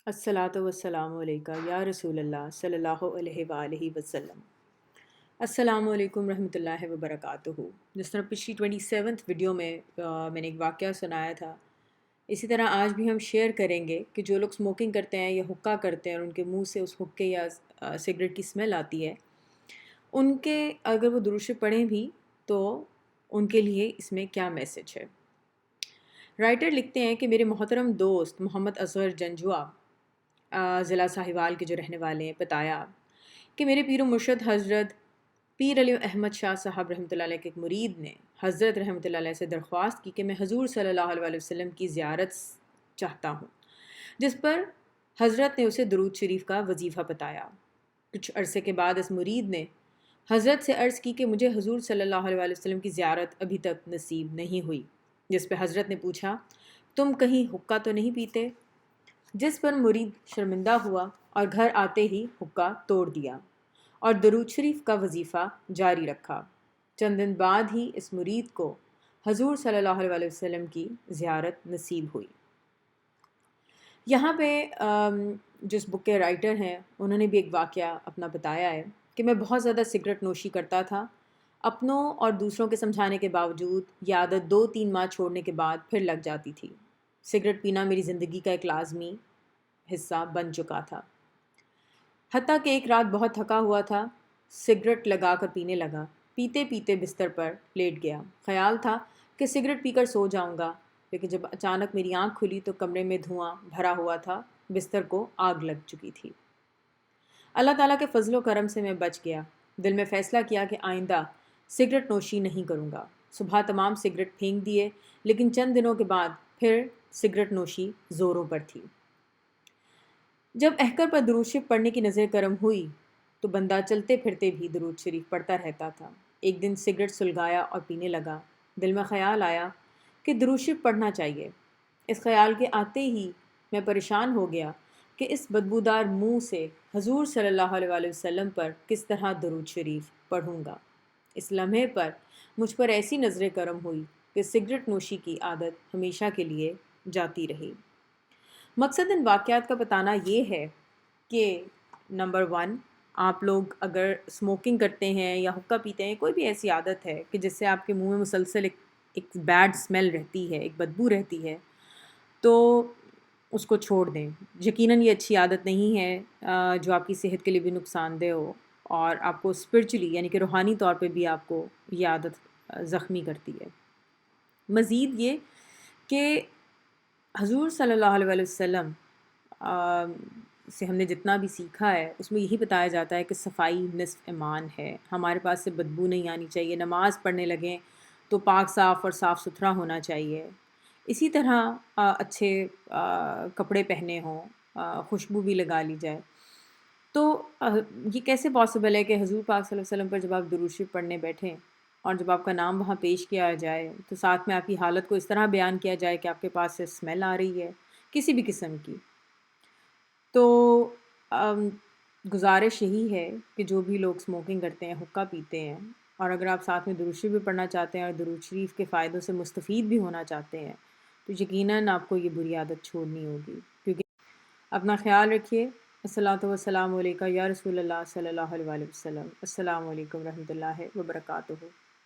الصلاۃ والسلام علیکہ یا رسول اللہ صلی اللہ علیہ وآلہ وسلم۔ السلام علیکم رحمۃ اللہ وبرکاتہ۔ جس طرح پچھلی 27 ویڈیو میں میں نے ایک واقعہ سنایا تھا، اسی طرح آج بھی ہم شیئر کریں گے کہ جو لوگ اسموکنگ کرتے ہیں یا حقہ کرتے ہیں اور ان کے منہ سے اس حقے یا سگریٹ کی اسمیل آتی ہے، ان کے اگر وہ درود شریف پڑھیں بھی تو ان کے لیے اس میں کیا میسج ہے۔ رائٹر لکھتے ہیں کہ میرے محترم دوست محمد اصغر جنجوعہ ضلع ساہیوال کے جو رہنے والے ہیں بتایا کہ میرے پیر و مرشد حضرت پیر علی احمد شاہ صاحب رحمۃ اللہ علیہ کے ایک مرید نے حضرت رحمۃ اللہ علیہ سے درخواست کی کہ میں حضور صلی اللہ علیہ وسلم کی زیارت چاہتا ہوں، جس پر حضرت نے اسے درود شریف کا وظیفہ بتایا۔ کچھ عرصے کے بعد اس مرید نے حضرت سے عرض کی کہ مجھے حضور صلی اللہ علیہ وسلم کی زیارت ابھی تک نصیب نہیں ہوئی، جس پہ حضرت نے پوچھا تم کہیں حقہ تو نہیں پیتے؟ جس پر مرید شرمندہ ہوا اور گھر آتے ہی حقہ توڑ دیا اور درود شریف کا وظیفہ جاری رکھا۔ چند دن بعد ہی اس مرید کو حضور صلی اللہ علیہ وسلم کی زیارت نصیب ہوئی۔ یہاں پہ جس بک کے رائٹر ہیں انہوں نے بھی ایک واقعہ اپنا بتایا ہے کہ میں بہت زیادہ سگریٹ نوشی کرتا تھا، اپنوں اور دوسروں کے سمجھانے کے باوجود یہ عادت 2-3 ماہ چھوڑنے کے بعد پھر لگ جاتی تھی۔ سگریٹ پینا میری زندگی کا ایک لازمی حصہ بن چکا تھا، حتیٰ کہ ایک رات بہت تھکا ہوا تھا، سگریٹ لگا کر پینے لگا۔ پیتے پیتے بستر پر لیٹ گیا، خیال تھا کہ سگریٹ پی کر سو جاؤں گا، لیکن جب اچانک میری آنکھ کھلی تو کمرے میں دھواں بھرا ہوا تھا، بستر کو آگ لگ چکی تھی۔ اللہ تعالیٰ کے فضل و کرم سے میں بچ گیا۔ دل میں فیصلہ کیا کہ آئندہ سگریٹ نوشی نہیں کروں گا۔ صبح تمام سگریٹ پھینک دیے، لیکن چند دنوں کے بعد پھر سگریٹ نوشی زوروں پر تھی۔ جب احکر پر درود شریف پڑھنے کی نظر کرم ہوئی تو بندہ چلتے پھرتے بھی درود شریف پڑھتا رہتا تھا۔ ایک دن سگریٹ سلگایا اور پینے لگا۔ دل میں خیال آیا کہ درود شریف پڑھنا چاہیے۔ اس خیال کے آتے ہی میں پریشان ہو گیا کہ اس بدبودار منہ سے حضور صلی اللہ علیہ وسلم پر کس طرح درود شریف پڑھوں گا۔ اس لمحے پر مجھ پر ایسی نظر کرم ہوئی کہ سگریٹ نوشی کی عادت ہمیشہ کے لیے جاتی رہی۔ مقصد ان واقعات کا بتانا یہ ہے کہ نمبر 1، آپ لوگ اگر اسموکنگ کرتے ہیں یا حقہ پیتے ہیں، کوئی بھی ایسی عادت ہے کہ جس سے آپ کے منہ میں مسلسل ایک بیڈ اسمیل رہتی ہے، ایک بدبو رہتی ہے، تو اس کو چھوڑ دیں۔ یقیناً یہ اچھی عادت نہیں ہے جو آپ کی صحت کے لیے بھی نقصان دہ ہو، اور آپ کو اسپرچولی یعنی کہ روحانی طور پہ بھی آپ کو یہ عادت زخمی کرتی ہے۔ مزید یہ کہ حضور صلی اللہ علیہ وسلم سے ہم نے جتنا بھی سیکھا ہے اس میں یہی بتایا جاتا ہے کہ صفائی نصف ایمان ہے۔ ہمارے پاس سے بدبو نہیں آنی چاہیے، نماز پڑھنے لگیں تو پاک صاف اور صاف ستھرا ہونا چاہیے، اسی طرح اچھے کپڑے پہنے ہوں، خوشبو بھی لگا لی جائے۔ تو یہ کیسے پاسبل ہے کہ حضور پاک صلی اللہ علیہ وسلم پر جب آپ درود شریف پڑھنے بیٹھیں اور جب آپ کا نام وہاں پیش کیا جائے تو ساتھ میں آپ کی حالت کو اس طرح بیان کیا جائے کہ آپ کے پاس سے اسمیل آ رہی ہے کسی بھی قسم کی؟ تو گزارش یہی ہے کہ جو بھی لوگ اسموکنگ کرتے ہیں، حقہ پیتے ہیں، اور اگر آپ ساتھ میں درود شریف بھی پڑھنا چاہتے ہیں اور درود شریف کے فائدوں سے مستفید بھی ہونا چاہتے ہیں، تو یقیناً آپ کو یہ بری عادت چھوڑنی ہوگی۔ کیونکہ اپنا خیال رکھیے۔ الصلاۃ والسلام علیکہ یا رسول اللہ صلی اللہ علیہ وسلم۔ السلام علیکم رحمۃ اللہ وبرکاتہ۔